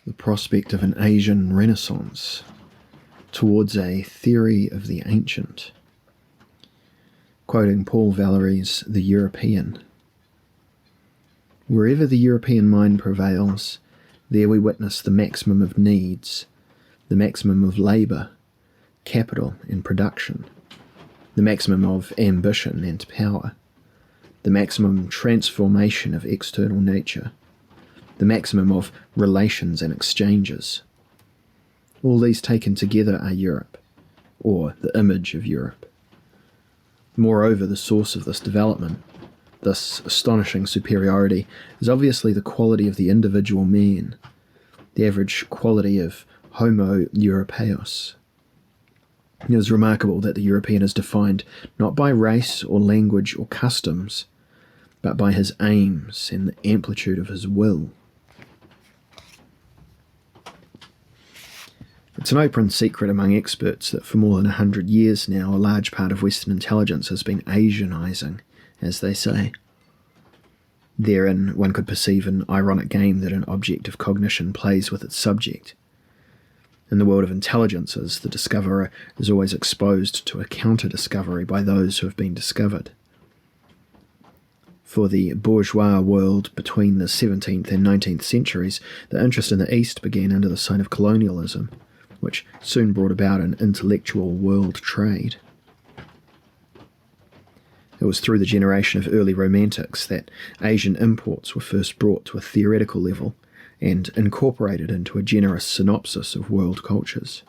the prospect of an Asian Renaissance towards a theory of the ancient. Quoting Paul Valéry's The European, "Wherever the European mind prevails, there we witness the maximum of needs, the maximum of labour, capital and production, the maximum of ambition and power, the maximum transformation of external nature, the maximum of relations and exchanges. All these taken together are Europe, or the image of Europe. Moreover, the source of this development, this astonishing superiority, is obviously the quality of the individual man, the average quality of Homo Europaeus. It is remarkable that the European is defined not by race or language or customs, but by his aims and the amplitude of his will." It's an open secret among experts that for more than 100 years now, a large part of Western intelligence has been Asianizing, as they say. Therein, one could perceive an ironic game that an object of cognition plays with its subject. In the world of intelligences, the discoverer is always exposed to a counter-discovery by those who have been discovered. For the bourgeois world between the 17th and 19th centuries, the interest in the East began under the sign of colonialism, which soon brought about an intellectual world trade. It was through the generation of early romantics that Asian imports were first brought to a theoretical level and incorporated into a generous synopsis of world cultures.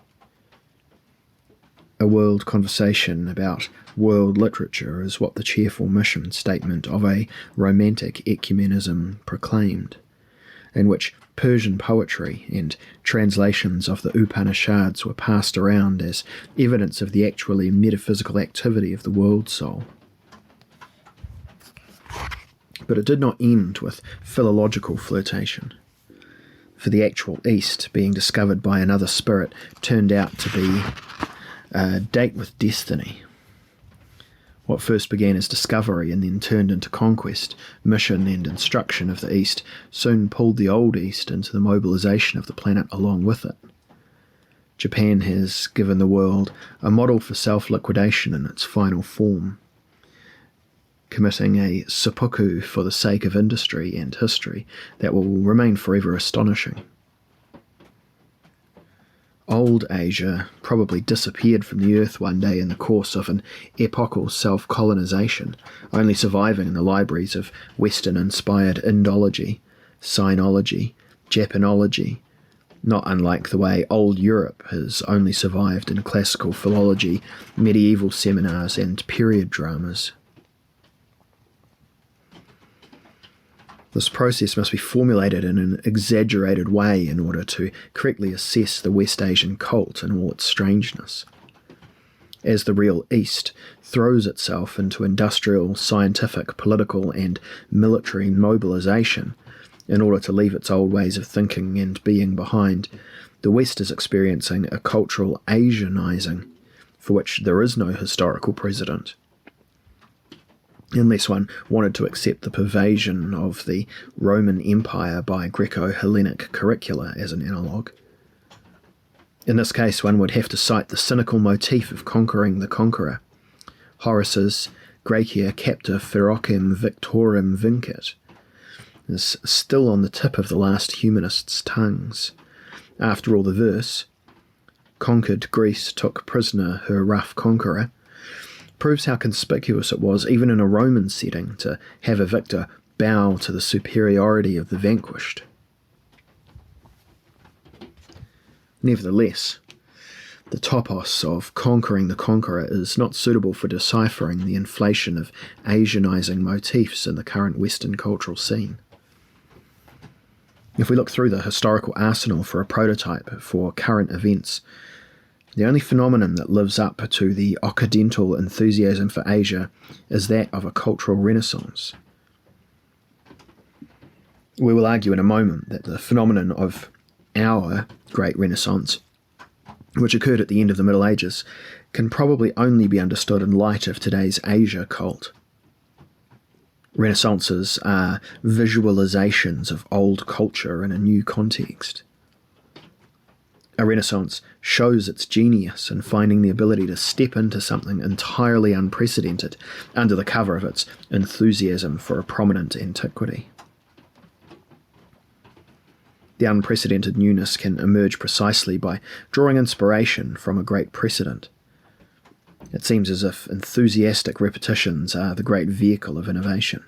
A world conversation about world literature is what the cheerful mission statement of a romantic ecumenism proclaimed, in which Persian poetry and translations of the Upanishads were passed around as evidence of the actually metaphysical activity of the world soul. But it did not end with philological flirtation, for the actual East, being discovered by another spirit, turned out to be a date with destiny. What first began as discovery and then turned into conquest, mission and instruction of the East soon pulled the old East into the mobilization of the planet along with it. Japan has given the world a model for self-liquidation in its final form, committing a seppuku for the sake of industry and history that will remain forever astonishing. Old Asia probably disappeared from the earth one day in the course of an epochal self-colonization, only surviving in the libraries of Western-inspired Indology, Sinology, Japanology, not unlike the way old Europe has only survived in classical philology, medieval seminars and period dramas. This process must be formulated in an exaggerated way in order to correctly assess the West Asian cult in all its strangeness. As the real East throws itself into industrial, scientific, political and military mobilization in order to leave its old ways of thinking and being behind, the West is experiencing a cultural Asianizing for which there is no historical precedent, unless one wanted to accept the pervasion of the Roman Empire by Greco-Hellenic curricula as an analogue. In this case, one would have to cite the cynical motif of conquering the conqueror. Horace's Graecia capta ferocem victorem vincit is still on the tip of the last humanists' tongues. After all, the verse, "Conquered Greece took prisoner her rough conqueror," proves how conspicuous it was, even in a Roman setting, to have a victor bow to the superiority of the vanquished. Nevertheless, the topos of conquering the conqueror is not suitable for deciphering the inflation of Asianizing motifs in the current Western cultural scene. If we look through the historical arsenal for a prototype for current events, the only phenomenon that lives up to the Occidental enthusiasm for Asia is that of a cultural renaissance. We will argue in a moment that the phenomenon of our Great Renaissance, which occurred at the end of the Middle Ages, can probably only be understood in light of today's Asia cult. Renaissances are visualizations of old culture in a new context. A Renaissance shows its genius in finding the ability to step into something entirely unprecedented under the cover of its enthusiasm for a prominent antiquity. The unprecedented newness can emerge precisely by drawing inspiration from a great precedent. It seems as if enthusiastic repetitions are the great vehicle of innovation.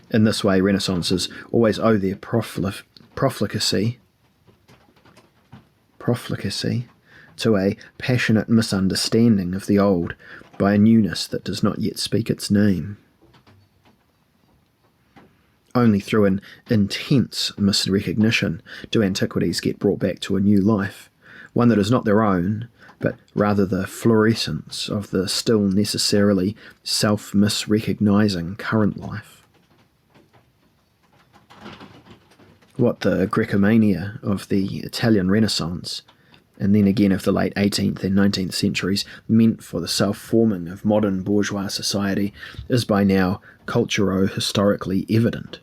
In this way, Renaissances always owe their profligacy to a passionate misunderstanding of the old by a newness that does not yet speak its name. Only through an intense misrecognition do antiquities get brought back to a new life, one that is not their own, but rather the fluorescence of the still necessarily self-misrecognizing current life. What the Grecomania of the Italian Renaissance, and then again of the late 18th and 19th centuries, meant for the self-forming of modern bourgeois society is by now culturo-historically evident.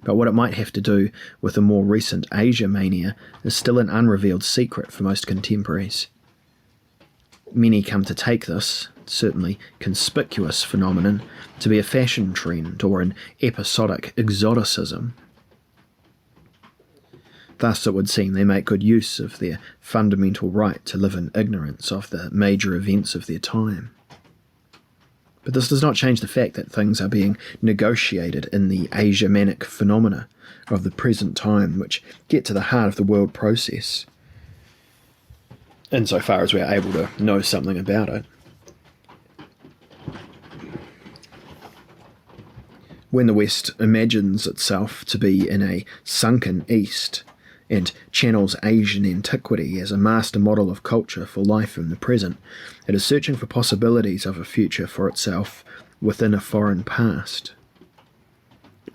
But what it might have to do with the more recent Asia mania is still an unrevealed secret for most contemporaries. Many come to take this, certainly conspicuous phenomenon, to be a fashion trend or an episodic exoticism. Thus, it would seem, they make good use of their fundamental right to live in ignorance of the major events of their time. But this does not change the fact that things are being negotiated in the Asiamanic phenomena of the present time, which get to the heart of the world process, insofar as we are able to know something about it. When the West imagines itself to be in a sunken East, and channels Asian antiquity as a master model of culture for life in the present, it is searching for possibilities of a future for itself within a foreign past.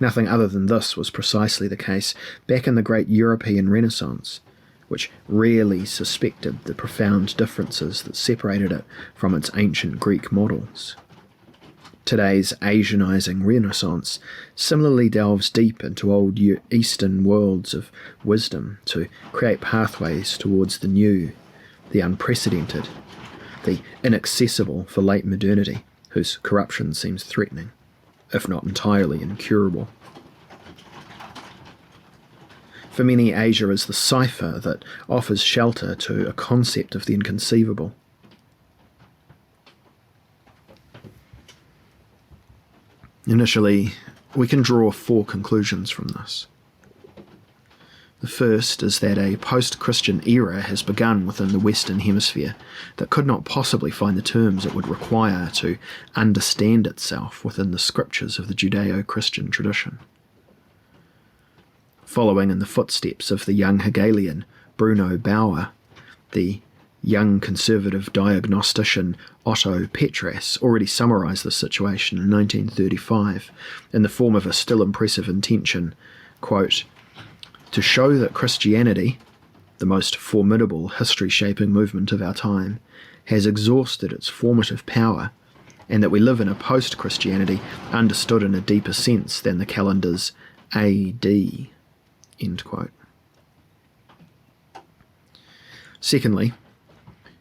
Nothing other than this was precisely the case back in the great European Renaissance, which rarely suspected the profound differences that separated it from its ancient Greek models. Today's Asianizing Renaissance similarly delves deep into old Eastern worlds of wisdom to create pathways towards the new, the unprecedented, the inaccessible for late modernity, whose corruption seems threatening, if not entirely incurable. For many, Asia is the cipher that offers shelter to a concept of the inconceivable. Initially, we can draw 4 conclusions from this. The first is that a post-Christian era has begun within the Western Hemisphere that could not possibly find the terms it would require to understand itself within the scriptures of the Judeo-Christian tradition. Following in the footsteps of the young Hegelian Bruno Bauer, the young conservative diagnostician Otto Petras already summarised this situation in 1935 in the form of a still impressive intention, quote, "to show that Christianity, the most formidable history-shaping movement of our time, has exhausted its formative power, and that we live in a post-Christianity understood in a deeper sense than the calendar's AD." End quote. Secondly,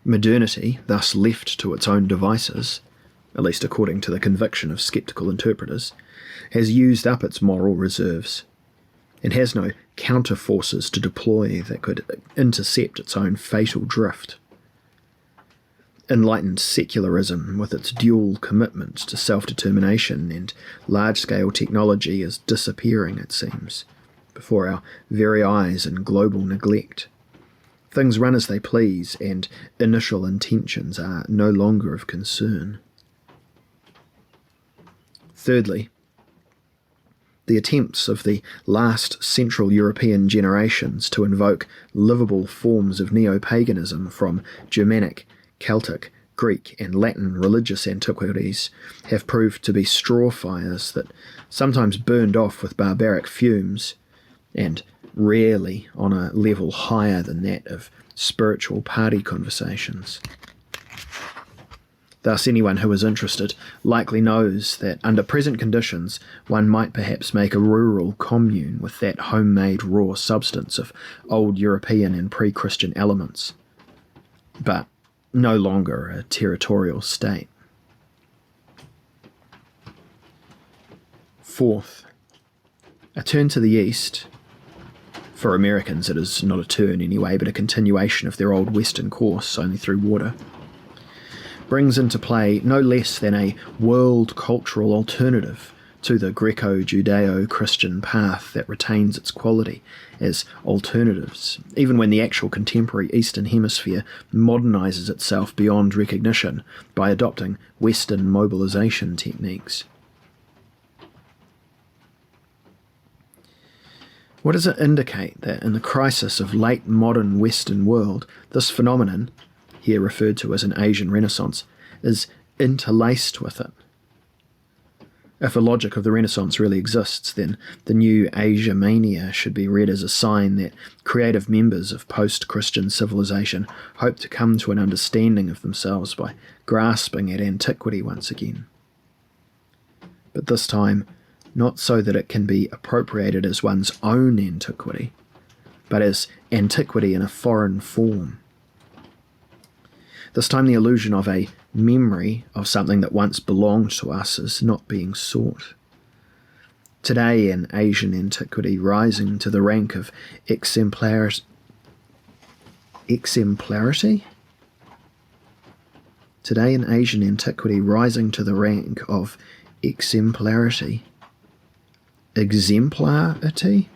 modernity, thus left to its own devices, at least according to the conviction of sceptical interpreters, has used up its moral reserves, and has no counter-forces to deploy that could intercept its own fatal drift. Enlightened secularism, with its dual commitment to self-determination and large-scale technology, is disappearing, it seems, before our very eyes in global neglect. Things run as they please, and initial intentions are no longer of concern. Thirdly, the attempts of the last Central European generations to invoke livable forms of neo-paganism from Germanic, Celtic, Greek and Latin religious antiquities have proved to be straw fires that sometimes burned off with barbaric fumes, and rarely on a level higher than that of spiritual party conversations. Thus, anyone who is interested likely knows that under present conditions one might perhaps make a rural commune with that homemade raw substance of old European and pre-Christian elements, but no longer a territorial state. Fourth, a turn to the east. For Americans it is not a turn anyway, but a continuation of their old western course, only through water, brings into play no less than a world cultural alternative to the Greco-Judeo-Christian path that retains its quality as alternatives, even when the actual contemporary Eastern Hemisphere modernises itself beyond recognition by adopting Western mobilisation techniques. What does it indicate that in the crisis of late modern Western world, this phenomenon, here referred to as an Asian Renaissance, is interlaced with it? If the logic of the Renaissance really exists, then the new Asia mania should be read as a sign that creative members of post-Christian civilization hope to come to an understanding of themselves by grasping at antiquity once again. But this time, not so that it can be appropriated as one's own antiquity, but as antiquity in a foreign form. This time the illusion of a memory of something that once belonged to us is not being sought. Today an Asian antiquity rising to the rank of exemplarity? Today an Asian antiquity rising to the rank of exemplarity. Exemplarity?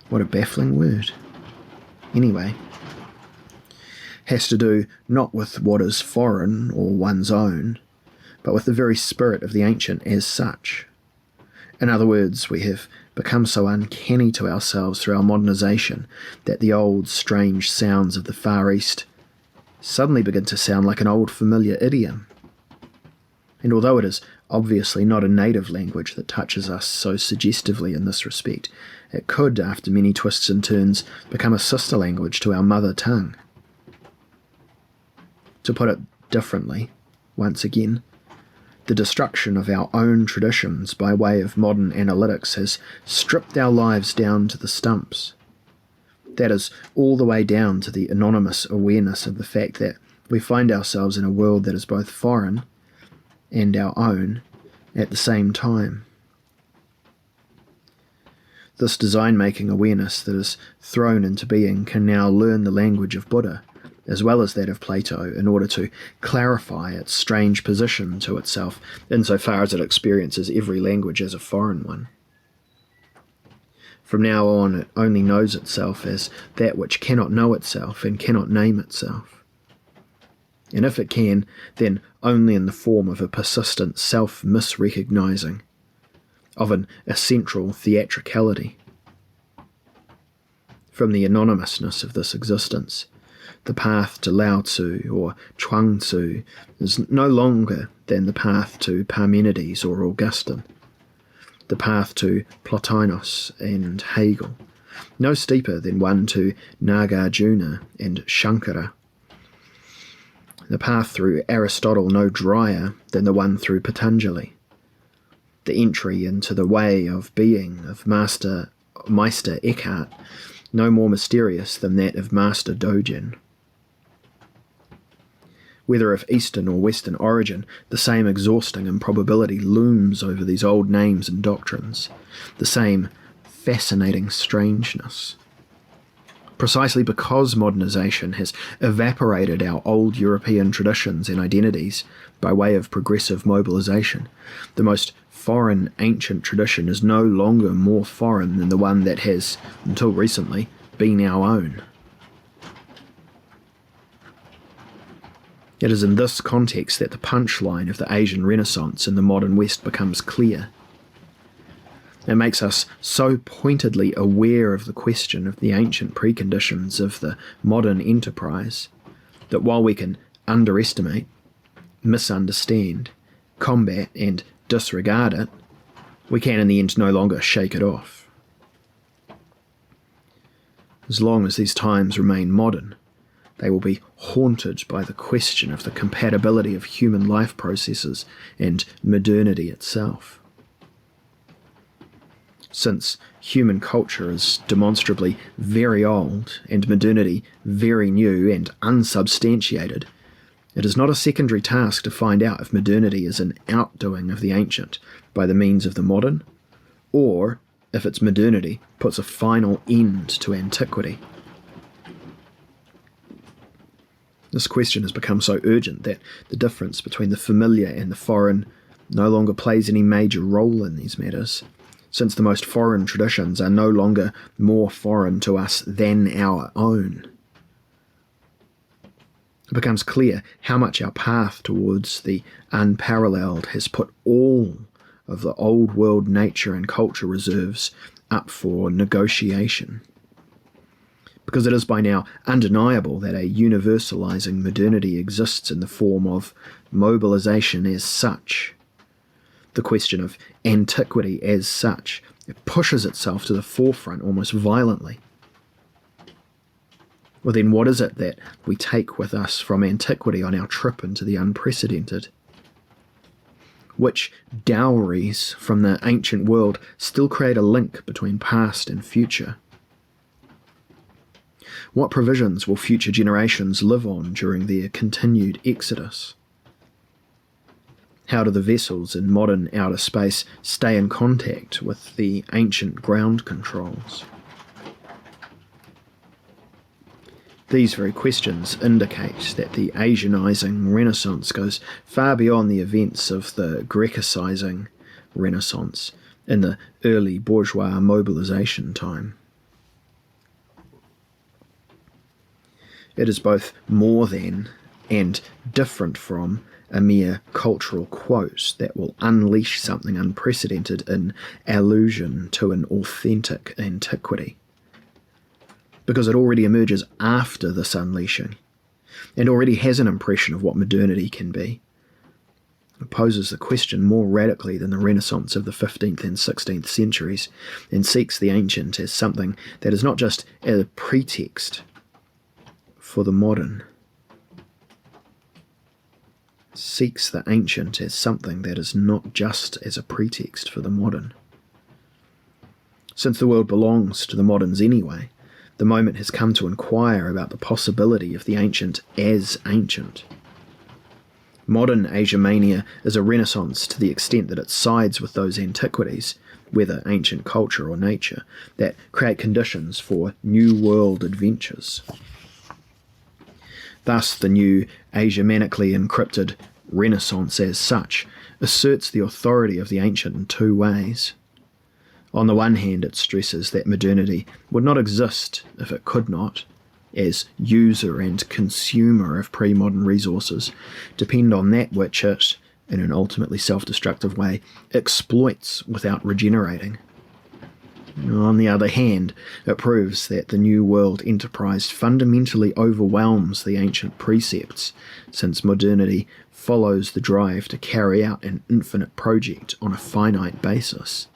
What a baffling word. Anyway, has to do not with what is foreign or one's own, but with the very spirit of the ancient as such. In other words, we have become so uncanny to ourselves through our modernisation that the old strange sounds of the Far East suddenly begin to sound like an old familiar idiom. And although it is obviously not a native language that touches us so suggestively in this respect, it could, after many twists and turns, become a sister language to our mother tongue. To put it differently, once again, the destruction of our own traditions by way of modern analytics has stripped our lives down to the stumps. That is, all the way down to the anonymous awareness of the fact that we find ourselves in a world that is both foreign and our own at the same time. This design-making awareness that is thrown into being can now learn the language of Buddha, as well as that of Plato, in order to clarify its strange position to itself, insofar as it experiences every language as a foreign one. From now on, it only knows itself as that which cannot know itself and cannot name itself. And if it can, then only in the form of a persistent self-misrecognizing, of an essential theatricality. From the anonymousness of this existence, the path to Lao Tzu or Chuang Tzu is no longer than the path to Parmenides or Augustine, the path to Plotinus and Hegel, no steeper than one to Nagarjuna and Shankara, the path through Aristotle no drier than the one through Patanjali, the entry into the way of being of Meister Eckhart no more mysterious than that of Master Dogen. Whether of Eastern or Western origin, the same exhausting improbability looms over these old names and doctrines, the same fascinating strangeness. Precisely because modernisation has evaporated our old European traditions and identities by way of progressive mobilisation, the most foreign ancient tradition is no longer more foreign than the one that has, until recently, been our own. It is in this context that the punchline of the Asian Renaissance in the modern West becomes clear. It makes us so pointedly aware of the question of the ancient preconditions of the modern enterprise that while we can underestimate, misunderstand, combat and disregard it, we can in the end no longer shake it off. As long as these times remain modern, they will be haunted by the question of the compatibility of human life processes and modernity itself. Since human culture is demonstrably very old and modernity very new and unsubstantiated, it is not a secondary task to find out if modernity is an outdoing of the ancient by the means of the modern, or if its modernity puts a final end to antiquity. This question has become so urgent that the difference between the familiar and the foreign no longer plays any major role in these matters, since the most foreign traditions are no longer more foreign to us than our own. It becomes clear how much our path towards the unparalleled has put all of the old world nature and culture reserves up for negotiation. Because it is by now undeniable that a universalizing modernity exists in the form of mobilization as such. The question of antiquity as such, it pushes itself to the forefront almost violently. Well then, what is it that we take with us from antiquity on our trip into the unprecedented? Which dowries from the ancient world still create a link between past and future? What provisions will future generations live on during their continued exodus? How do the vessels in modern outer space stay in contact with the ancient ground controls? These very questions indicate that the Asianizing Renaissance goes far beyond the events of the Grecicizing Renaissance in the early bourgeois mobilization time. It is both more than and different from a mere cultural quote that will unleash something unprecedented in allusion to an authentic antiquity. Because it already emerges after this unleashing, and already has an impression of what modernity can be. It poses the question more radically than the Renaissance of the 15th and 16th centuries, and seeks the ancient as something that is not just a pretext for the modern. Seeks the ancient as something that is not just as a pretext for the modern. Since the world belongs to the moderns anyway, the moment has come to inquire about the possibility of the ancient as ancient. Modern Asiamania is a renaissance to the extent that it sides with those antiquities, whether ancient culture or nature, that create conditions for new world adventures. Thus, the new Asiamanically encrypted Renaissance as such asserts the authority of the ancient in two ways. On the one hand, it stresses that modernity would not exist if it could not, as user and consumer of pre-modern resources, depend on that which it, in an ultimately self-destructive way, exploits without regenerating. On the other hand, it proves that the New World enterprise fundamentally overwhelms the ancient precepts, since modernity follows the drive to carry out an infinite project on a finite basis.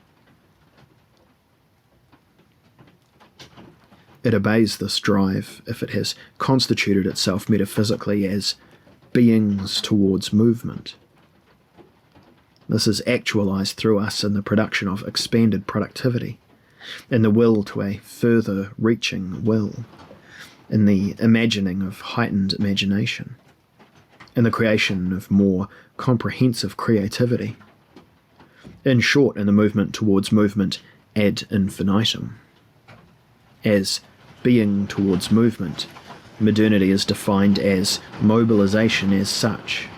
It obeys this drive if it has constituted itself metaphysically as beings towards movement. This is actualized through us in the production of expanded productivity, in the will to a further reaching will, in the imagining of heightened imagination, in the creation of more comprehensive creativity. In short, in the movement towards movement ad infinitum. As being towards movement, modernity is defined as mobilization as such.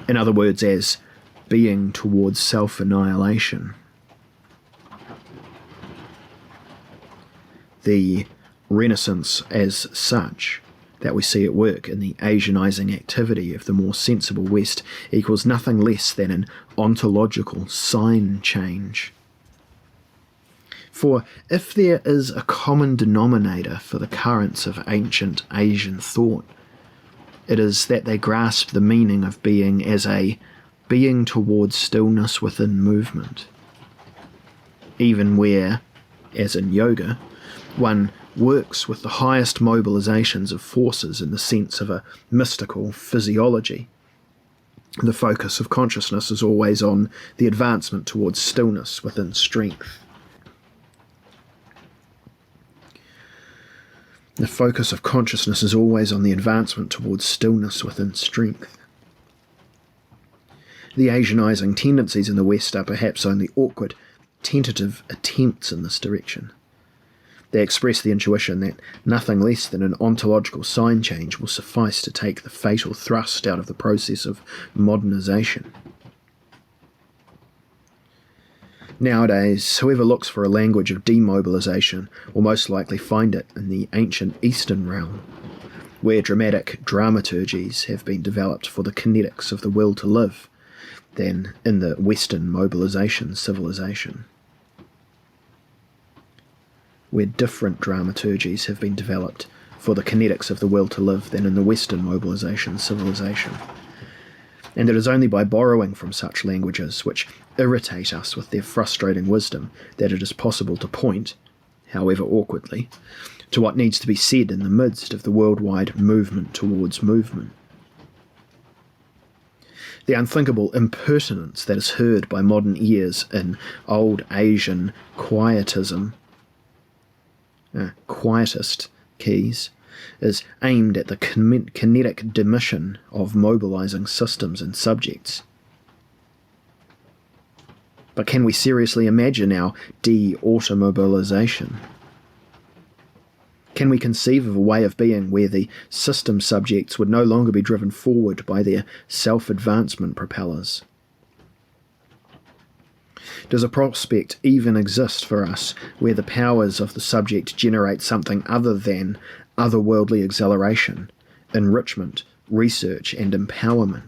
In other words, as being towards self-annihilation. The Renaissance as such that we see at work in the Asianizing activity of the more sensible West equals nothing less than an ontological sign change. For if there is a common denominator for the currents of ancient Asian thought, it is that they grasp the meaning of being as a being towards stillness within movement. Even where, as in yoga, One works with the highest mobilizations of forces in the sense of a mystical physiology. The focus of consciousness is always on the advancement towards stillness within strength. The focus of consciousness is always on the advancement towards stillness within strength. The Asianizing tendencies in the West are perhaps only awkward, tentative attempts in this direction. They express the intuition that nothing less than an ontological sign change will suffice to take the fatal thrust out of the process of modernization. Nowadays, whoever looks for a language of demobilization will most likely find it in the ancient Eastern realm, where dramatic dramaturgies have been developed for the kinetics of the will to live, than in the Western mobilization civilization, where different dramaturgies have been developed for the kinetics of the will to live than in the Western mobilization civilization. And it is only by borrowing from such languages, which irritate us with their frustrating wisdom, that it is possible to point, however awkwardly, to what needs to be said in the midst of the worldwide movement towards movement. The unthinkable impertinence that is heard by modern ears in old Asian quietist keys is aimed at the kinetic demission of mobilizing systems and subjects. But can we seriously imagine our de-automobilization? Can we conceive of a way of being where the system subjects would no longer be driven forward by their self-advancement propellers? Does a prospect even exist for us where the powers of the subject generate something other than otherworldly exhilaration, enrichment, research, and empowerment?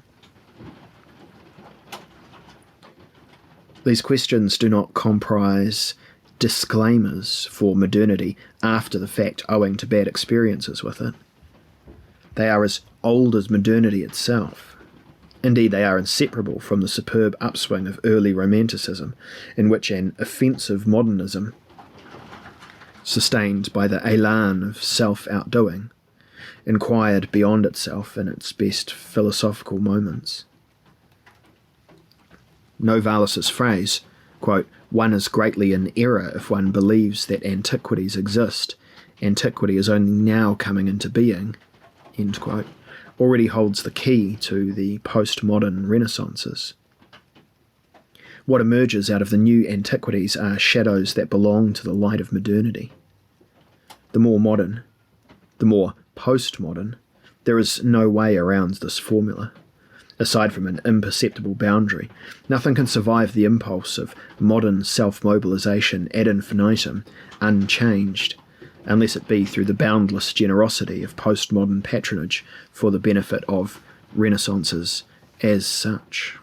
These questions do not comprise disclaimers for modernity after the fact owing to bad experiences with it. They are as old as modernity itself. Indeed, they are inseparable from the superb upswing of early Romanticism, in which an offensive modernism, sustained by the élan of self-outdoing, inquired beyond itself in its best philosophical moments. Novalis' phrase, quote, "One is greatly in error if one believes that antiquities exist. Antiquity is only now coming into being," end quote, already holds the key to the postmodern renaissances. What emerges out of the new antiquities are shadows that belong to the light of modernity. The more modern, the more postmodern, there is no way around this formula. Aside from an imperceptible boundary, nothing can survive the impulse of modern self-mobilization ad infinitum unchanged, unless it be through the boundless generosity of postmodern patronage for the benefit of renaissances as such.